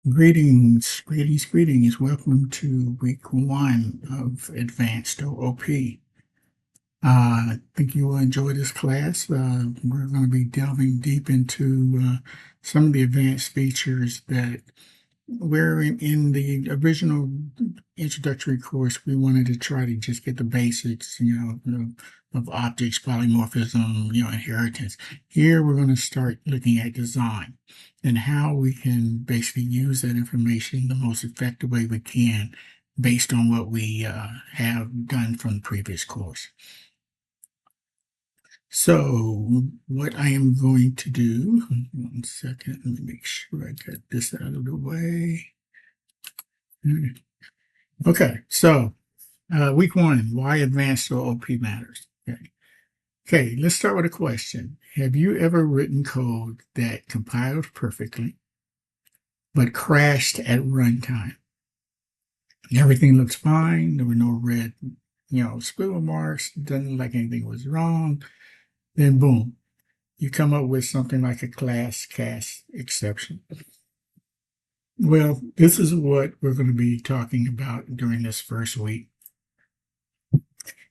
Greetings, greetings, greetings. Welcome to week one of Advanced OOP. I think you will enjoy this class. We're going to be delving deep into some of the advanced features that where in the original introductory course, we wanted to try to just get the basics, of objects, polymorphism, inheritance. Here, we're going to start looking at design and how we can basically use that information the most effective way we can based on what we have done from the previous course. So what I am going to do, 1 second, let me make sure I get this out of the way. Okay, so week one, why advanced OOP matters. Okay, let's start with a question. Have you ever written code that compiled perfectly, but crashed at runtime? Everything looks fine. There were no red, squiggle marks. Doesn't look like anything was wrong. Then boom, you come up with something like a class cast exception. Well, this is what we're going to be talking about during this first week.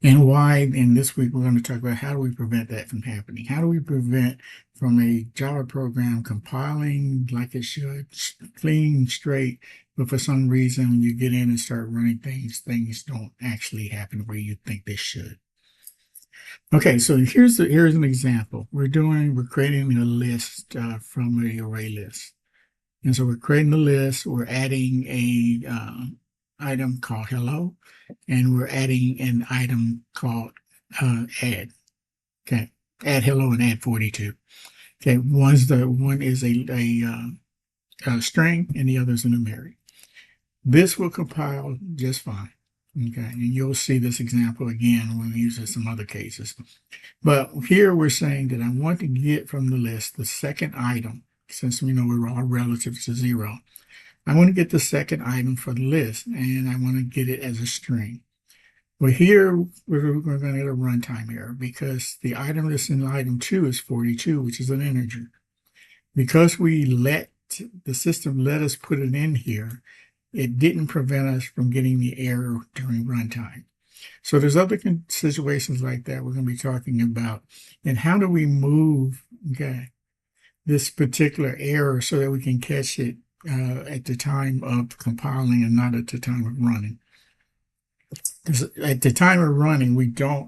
And why, in this week, we're going to talk about how do we prevent that from happening? How do we prevent from a Java program compiling like it should, clean, straight, but for some reason, when you get in and start running things don't actually happen where you think they should. Okay, so here's an example. We're creating a list from an array list. And so we're creating a list, we're adding a item called hello, and we're adding an item called add. Okay, add hello and add 42. Okay, one is a string and the other is a numeric. This will compile just fine. Okay, and you'll see this example again when we use it in some other cases. But here we're saying that I want to get from the list the second item, since we know we're all relative to 0. I want to get the second item for the list, and I want to get it as a string. Well, here we're going to get a runtime error because the item that's in item 2 is 42, which is an integer. Because the system let us put it in here, it didn't prevent us from getting the error during runtime. So there's other situations like that we're going to be talking about. And how do we move, this particular error so that we can catch it at the time of compiling and not at the time of running? Because at the time of running,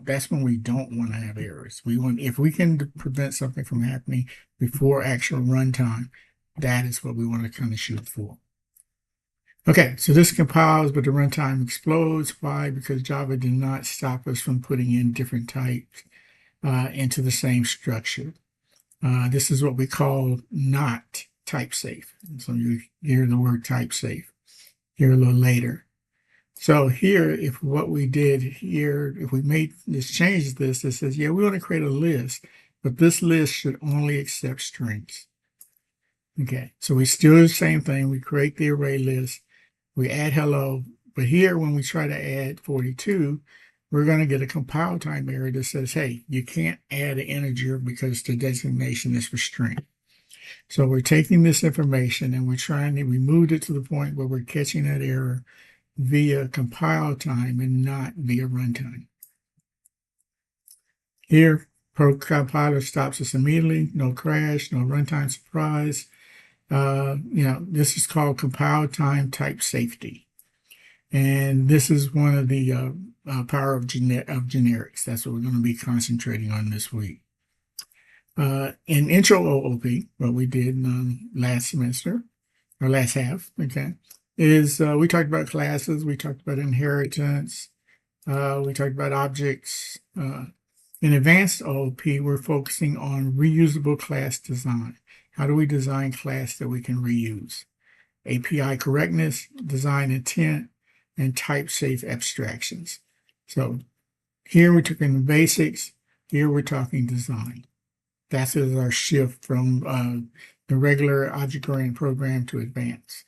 that's when we don't want to have errors. If we can prevent something from happening before actual runtime, that is what we want to kind of shoot for. Okay, so this compiles, but the runtime explodes. Why? Because Java did not stop us from putting in different types into the same structure. This is what we call not type safe. So you hear the word type safe here a little later. So here, if what we did here, if we made this change this, it says, yeah, we want to create a list, but this list should only accept strings. Okay, so we still do the same thing. We create the array list. We add hello, but here when we try to add 42, we're going to get a compile time error that says, hey, you can't add an integer because the designation is for string. So we're taking this information and we moved it to the point where we're catching that error via compile time and not via runtime. Here, compiler stops us immediately, no crash, no runtime surprise. This is called compile time type safety. And this is one of the power of generics. That's what we're going to be concentrating on this week. In intro OOP, what we did last semester, or last half, is we talked about classes, we talked about inheritance, we talked about objects. In advanced OOP, we're focusing on reusable class design. How do we design class that we can reuse? API correctness, design intent, and type safe abstractions. So here we're talking the basics, here we're talking design. That is our shift from the regular object-oriented program to advanced.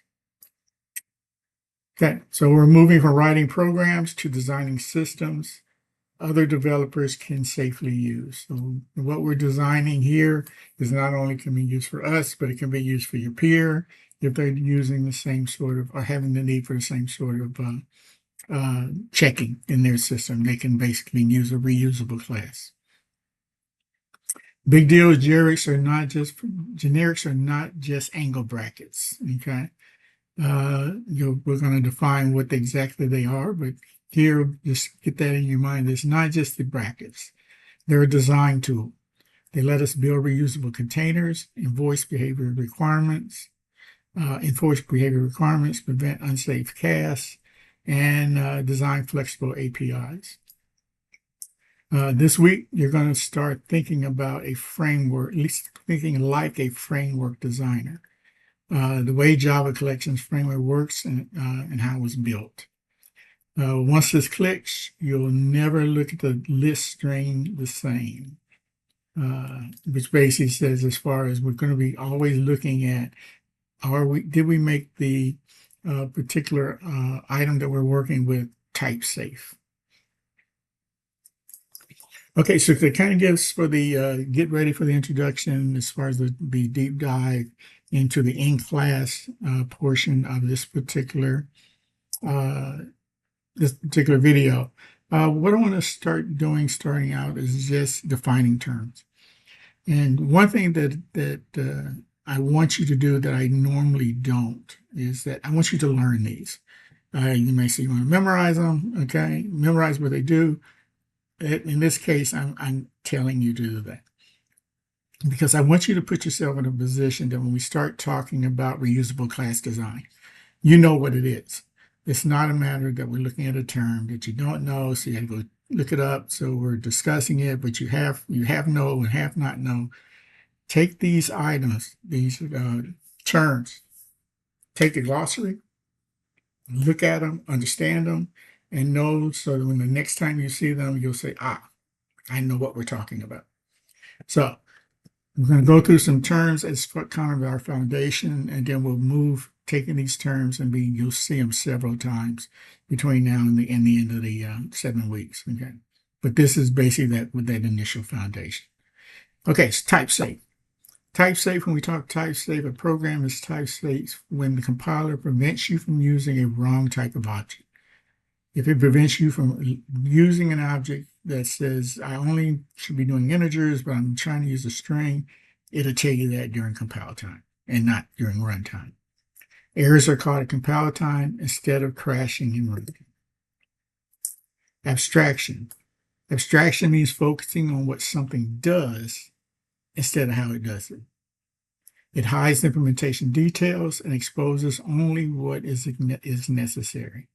Okay, so we're moving from writing programs to designing systems other developers can safely use. So what we're designing here is not only can be used for us, but it can be used for your peer. if they're using the same sort of, or having the need for the same sort of checking in their system. They can basically use a reusable class. Big deal is generics are not just angle brackets. Okay. We're going to define what exactly they are, but here, just get that in your mind. It's not just the brackets. They're a design tool. They let us build reusable containers, enforce behavior requirements, prevent unsafe caches, and design flexible APIs. This week, you're going to start thinking about a framework, at least thinking like a framework designer. The way Java Collections Framework works and how it was built. Once this clicks, you'll never look at the list string the same, which basically says as far as we're going to be always looking at, did we make the particular item that we're working with type safe? Okay, so to kind of get ready for the introduction as far as the deep dive into the in-class portion of this particular video. What I want to starting out is just defining terms. And one thing that I want you to do that I normally don't is that I want you to learn these. You may say you want to memorize them, okay? Memorize what they do. In this case, I'm telling you to do that because I want you to put yourself in a position that when we start talking about reusable class design, you know what it is. It's not a matter that we're looking at a term that you don't know, so you have to go look it up. So we're discussing it, but you have know and have not know. Take these items, these terms, take the glossary, look at them, understand them, and know so that when the next time you see them, you'll say, I know what we're talking about. So we're going to go through some terms as kind of our foundation, and then we'll move taking these terms and you'll see them several times between now and the end of the 7 weeks. Okay, but this is basically that initial foundation. Okay, it's type safe. Type safe. When we talk type safe, a program is type safe when the compiler prevents you from using a wrong type of object. If it prevents you from using an object that says, I only should be doing integers, but I'm trying to use a string, it'll tell you that during compile time and not during runtime. Errors are caught at compile time instead of crashing in runtime. Abstraction. Abstraction means focusing on what something does instead of how it does it. It hides implementation details and exposes only what is necessary.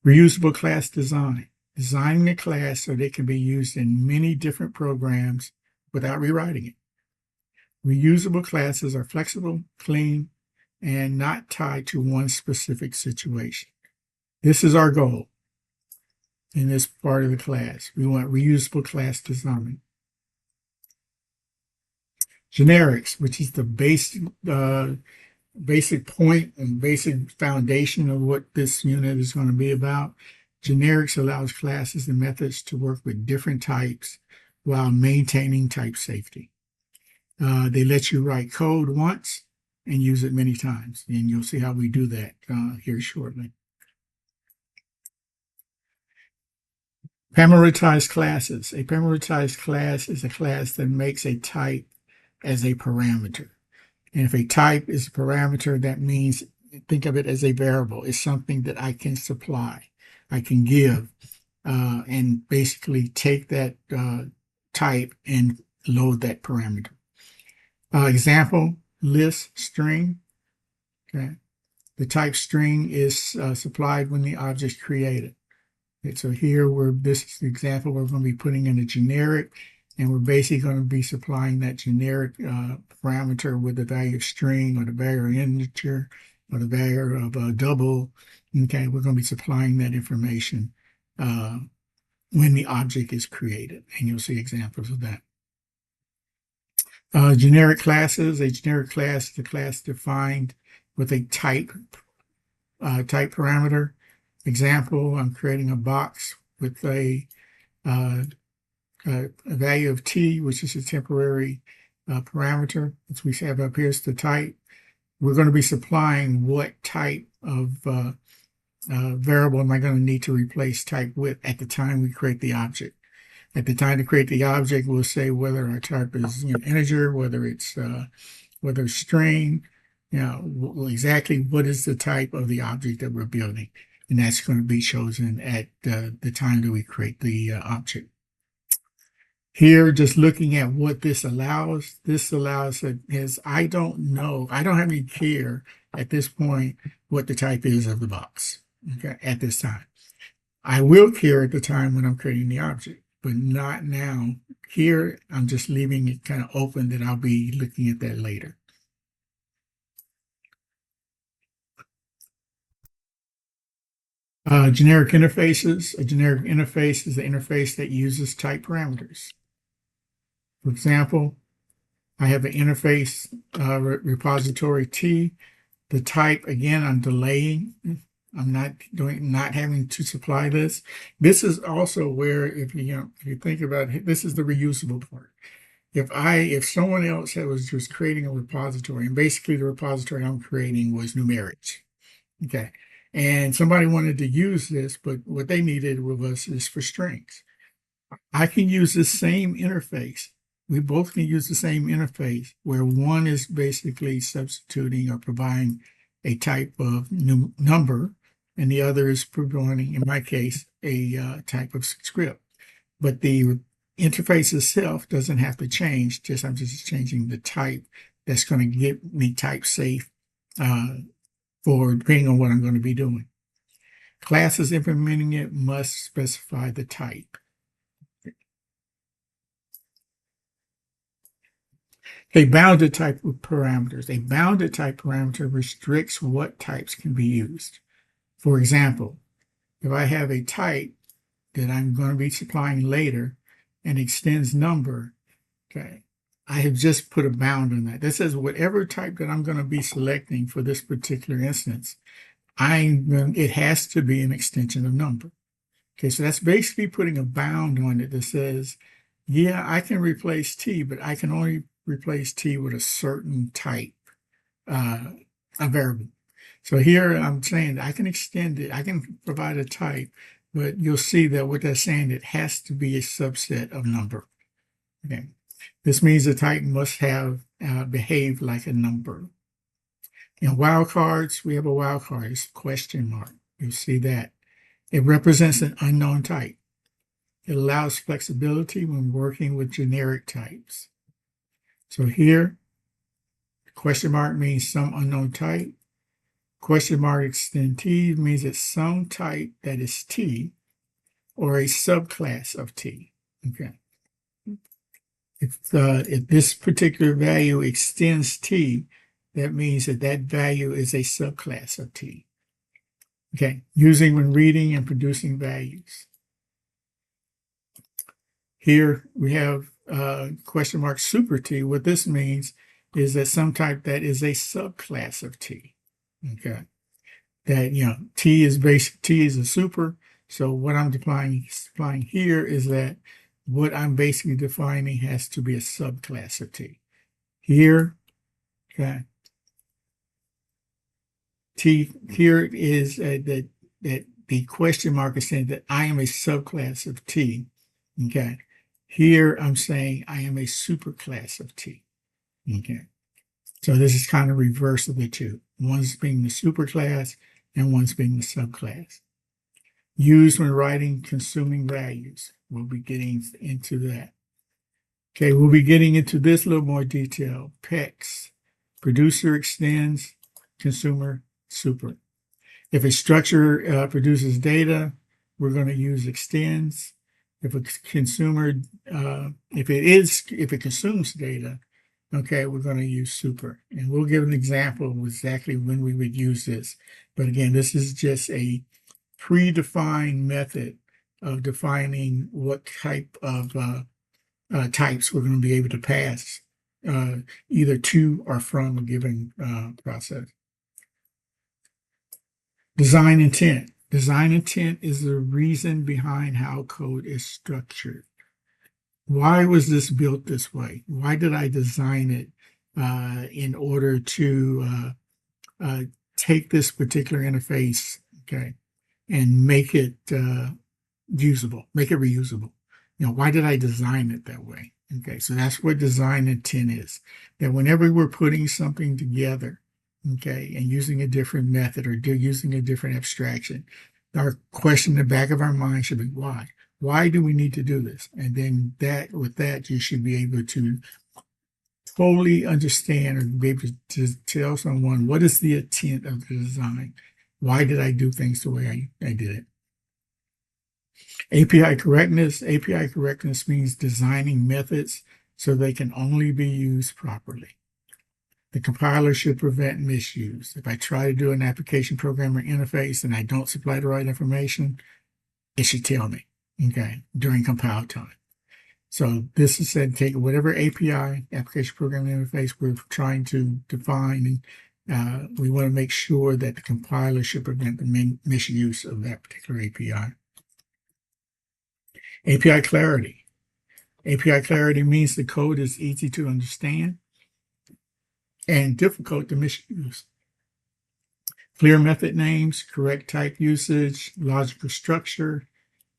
Reusable class design. Designing a class so that it can be used in many different programs without rewriting it. Reusable classes are flexible, clean, and not tied to one specific situation. This is our goal in this part of the class. We want reusable class design. Generics, which is the basic point and basic foundation of what this unit is going to be about. Generics allows classes and methods to work with different types while maintaining type safety. They let you write code once and use it many times, and you'll see how we do that here shortly. Parameterized classes. A parameterized class is a class that makes a type as a parameter. And if a type is a parameter, that means think of it as a variable. It's something that I can supply, I can give, and basically take that type and load that parameter. Example, list string. Okay. The type string is supplied when the object is created. Okay, so here this is the example, we're going to be putting in a generic, and we're basically going to be supplying that generic parameter with the value of string or the value of integer or the value of a double. Okay, we're going to be supplying that information when the object is created, and you'll see examples of that. Generic classes. A generic class is a class defined with a type parameter. Example, I'm creating a box with a value of t, which is a temporary parameter, which we have up here is the type. we're going to be supplying what type of variable am I going to need to replace type with at the time we create the object. At the time to create the object, we'll say whether our type is integer, whether it's string, exactly what is the type of the object that we're building, and that's going to be chosen at the time that we create the object. Here, just looking at what this allows that is, I don't have any care at this point what the type is of the box, okay, at this time. I will care at the time when I'm creating the object, but not now. Here, I'm just leaving it kind of open that I'll be looking at that later. Generic interfaces. A generic interface is an interface that uses type parameters. For example, I have an interface repository T. The type, again, I'm delaying. I'm not having to supply this. This is also where, if you think about it, this is the reusable part. If someone else was just creating a repository, and basically the repository I'm creating was numerics, okay, and somebody wanted to use this, but what they needed was this for strings. I can use the same interface. We both can use the same interface where one is basically substituting or providing a type of number, and the other is providing, in my case, a type of script. But the interface itself doesn't have to change. I'm just changing the type that's going to get me type safe for depending on what I'm going to be doing. Classes implementing it must specify the type. A bounded type of parameters. A bounded type parameter restricts what types can be used. For example, if I have a type that I'm going to be supplying later and extends number, okay, I have just put a bound on that. That says whatever type that I'm going to be selecting for this particular instance, it has to be an extension of number. Okay, so that's basically putting a bound on it that says, yeah, I can replace T, but I can only replace T with a certain type, a variable. So here I'm saying I can extend it, I can provide a type, but you'll see that what that's saying, it has to be a subset of number. Okay, this means the type must have behave like a number. In wildcards, we have a wildcard, it's question mark. You'll see that. It represents an unknown type. It allows flexibility when working with generic types. So here, question mark means some unknown type. Question mark extend T means it's some type that is T or a subclass of T. Okay. If this particular value extends T, that means that value is a subclass of T. Okay. Using when reading and producing values. Here we have question mark super T. What this means is that some type that is a subclass of T. Okay, that T is a super. So what I'm supplying here is that what I'm basically defining has to be a subclass of T. Here, okay, T here is that the question mark is saying that I am a subclass of T. Okay. Here I'm saying I am a superclass of T. Okay. So this is kind of reverse of the two. One's being the superclass and one's being the subclass. Used when writing consuming values. We'll be getting into that. Okay, we'll be getting into this a little more detail. PEX, producer extends, consumer super. If a structure produces data, we're going to use extends. If a consumer, if it consumes data, okay, we're going to use super. And we'll give an example of exactly when we would use this. But again, this is just a predefined method of defining what type of types we're going to be able to pass either to or from a given process. Design intent. Design intent is the reason behind how code is structured. Why was this built this way? Why did I design it in order to take this particular interface, okay, and make it usable, make it reusable. Why did I design it that way? Okay, so that's what design intent is. That whenever we're putting something together, okay, and using a different method or using a different abstraction, our question in the back of our mind should be why? Why do we need to do this? And then with that, you should be able to fully understand or be able to tell someone what is the intent of the design. Why did I do things the way I did it? API correctness. API correctness means designing methods so they can only be used properly. The compiler should prevent misuse. If I try to do an application programmer interface and I don't supply the right information, it should tell me, okay, during compile time. So this is said, take whatever API, application programming interface, we're trying to define, and we want to make sure that the compiler should prevent the misuse of that particular API. API clarity. API clarity means the code is easy to understand and difficult to misuse. Clear method names, correct type usage, logical structure.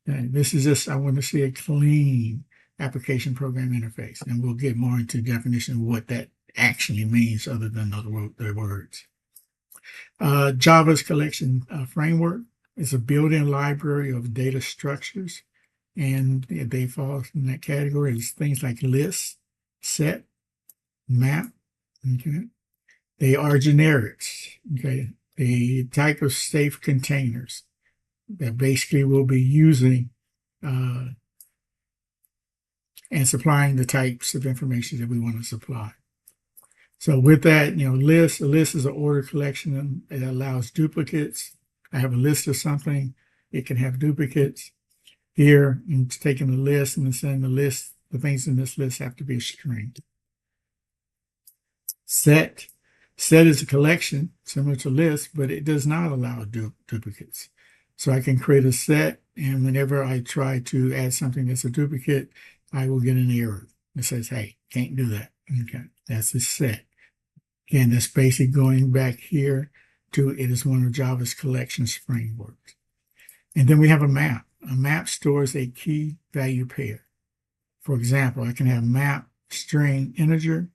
And this is just, I want to see a clean application program interface. And we'll get more into definition of what that actually means other than the words. Java's collection framework is a built-in library of data structures. And they fall in that category as things like list, set, map. Okay. They are generics. Okay. The type of safe containers that basically we'll be using and supplying the types of information that we want to supply. So with that, a list is an order collection that allows duplicates. I have a list of something, it can have duplicates. Here, it's taking the list and saying the things in this list have to be a string. Set is a collection similar to list, but it does not allow duplicates. So I can create a set, and whenever I try to add something that's a duplicate, I will get an error that says, hey, can't do that. Okay, that's a set. Again, that's basically going back here to it is one of Java's collections frameworks. And then we have a map. A map stores a key value pair. For example, I can have map string integer.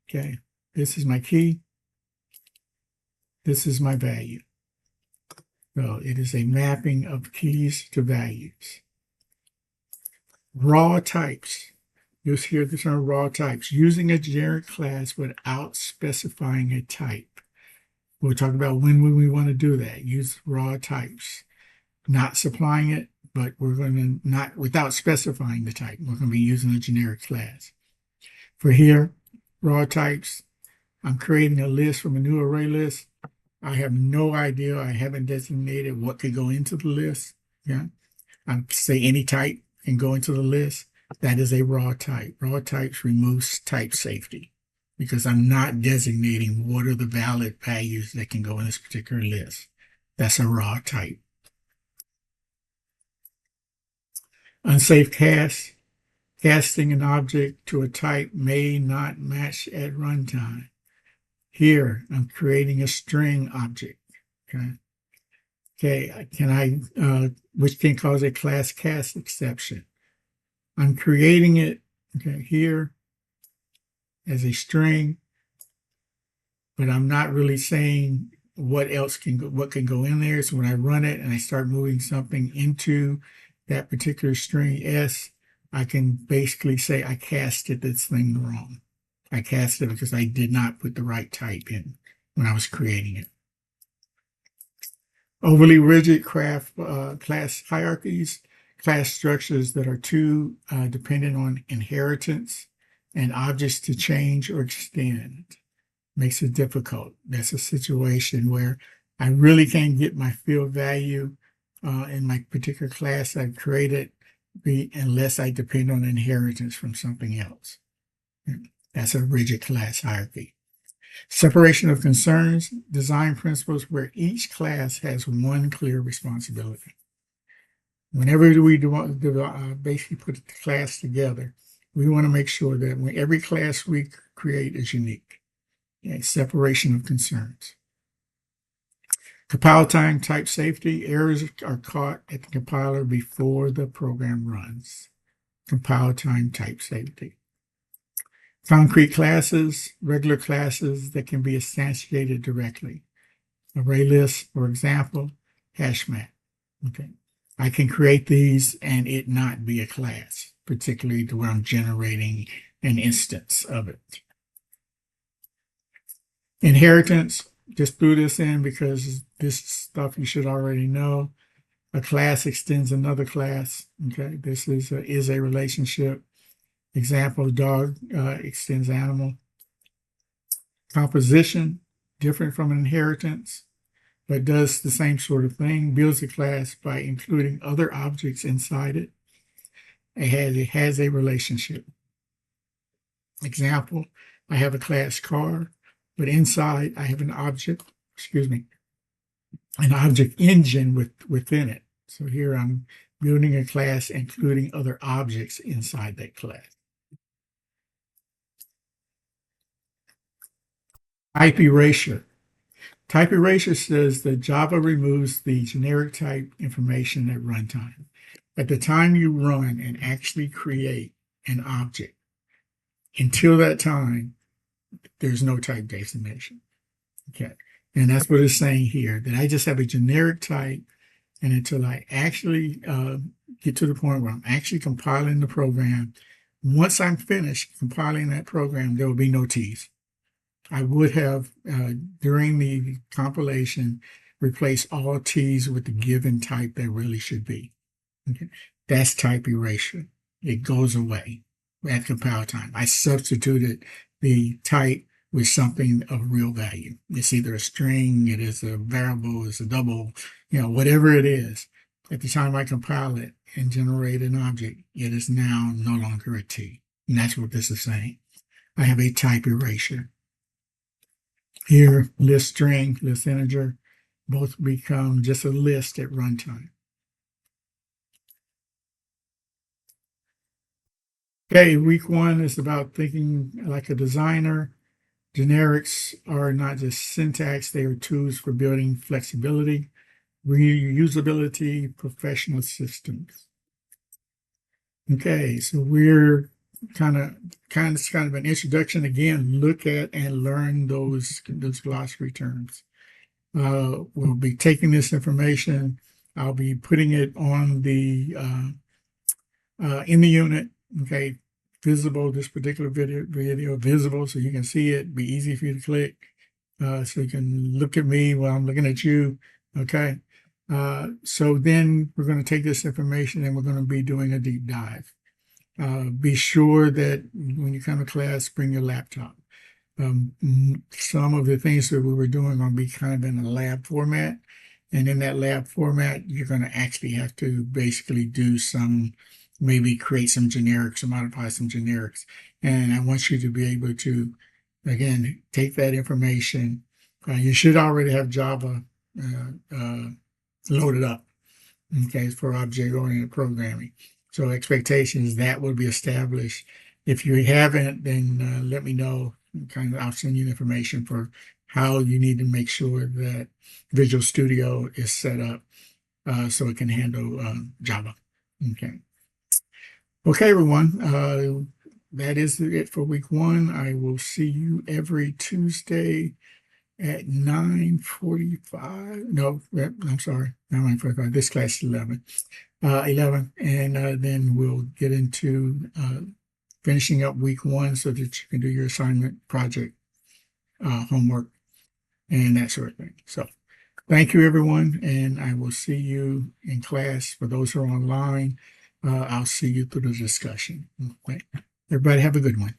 Okay, this is my key. This is my value. So it is a mapping of keys to values. Raw types. You'll hear the term raw types. Using a generic class without specifying a type. We'll talk about when we want to do that. Use raw types. Not supplying it, but we're going to not, without specifying the type, we're going to be using a generic class. For here, raw types, I'm creating a list from a new array list. I have no idea. I haven't designated what could go into the list. Yeah, I say any type can go into the list. That is a raw type. Raw types removes type safety because I'm not designating what are the valid values that can go in this particular list. That's a raw type. Unsafe cast. Casting an object to a type may not match at runtime. Here, I'm creating a string object. Okay, which can cause a class cast exception. I'm creating it, here as a string, but I'm not really saying what can go in there. So when I run it and I start moving something into that particular string S, I can basically say I casted this thing wrong. I cast it because I did not put the right type in when I was creating it. Overly rigid class hierarchies, class structures that are too dependent on inheritance and objects to change or extend makes it difficult. That's a situation where I really can't get my field value in my particular class I've created unless I depend on inheritance from something else. That's a rigid class hierarchy. Separation of concerns, design principles where each class has one clear responsibility. Whenever we basically put the class together, we want to make sure that every class we create is unique. Okay, separation of concerns. Compile time type safety. Errors are caught at the compiler before the program runs. Compile time type safety. Concrete classes, regular classes that can be instantiated directly. Array list, for example, hash map. Okay. I can create these and it not be a class, particularly to where I'm generating an instance of it. Inheritance, just threw this in because this stuff you should already know. A class extends another class. Okay, this is a relationship. Example, dog extends animal. Composition, different from an inheritance, but does the same sort of thing. Builds a class by including other objects inside it. It has a relationship. Example, I have a class car, but inside I have an object, an object engine within it. So here I'm building a class including other objects inside that class. Type erasure. Type erasure says that Java removes the generic type information at runtime. At the time you run and actually create an object, until that time, there's no type designation. Okay. And that's what it's saying here, that I just have a generic type, and until I actually get to the point where I'm actually compiling the program, once I'm finished compiling that program, there will be no T's. I would have, during the compilation, replaced all T's with the given type that really should be. Okay. That's type erasure. It goes away at compile time. I substituted the type with something of real value. It's either a string, it is a variable, it's a double, whatever it is. At the time I compile it and generate an object, it is now no longer a T. And that's what this is saying. I have a type erasure. Here, list string, list integer, both become just a list at runtime. Okay, week 1 is about thinking like a designer. Generics are not just syntax, they are tools for building flexibility, reusability, professional systems. Okay, so we're kind of an introduction again. Look at and learn those glossary terms. We'll be taking this information. I'll be putting it on the in the unit. Okay, visible. This particular video visible, so you can see it. Be easy for you to click, so you can look at me while I'm looking at you. Okay. So then we're going to take this information and we're going to be doing a deep dive. Be sure that when you come to class, bring your laptop. Some of the things that we were doing are going to be kind of in a lab format. And in that lab format, you're going to actually have to basically do maybe create some generics or modify some generics. And I want you to be able to, again, take that information. You should already have Java loaded up, okay, for object-oriented programming. So expectations that will be established. If you haven't, then let me know. I'll send you information for how you need to make sure that Visual Studio is set up so it can handle Java. Okay. Okay, everyone. That is it for week 1. I will see you every Tuesday at 9:45. No, I'm sorry, not 9:45. This class is 11. 11, and then we'll get into finishing up week 1 so that you can do your assignment, project, homework, and that sort of thing. So thank you, everyone, and I will see you in class. For those who are online, I'll see you through the discussion. Okay. Everybody have a good one.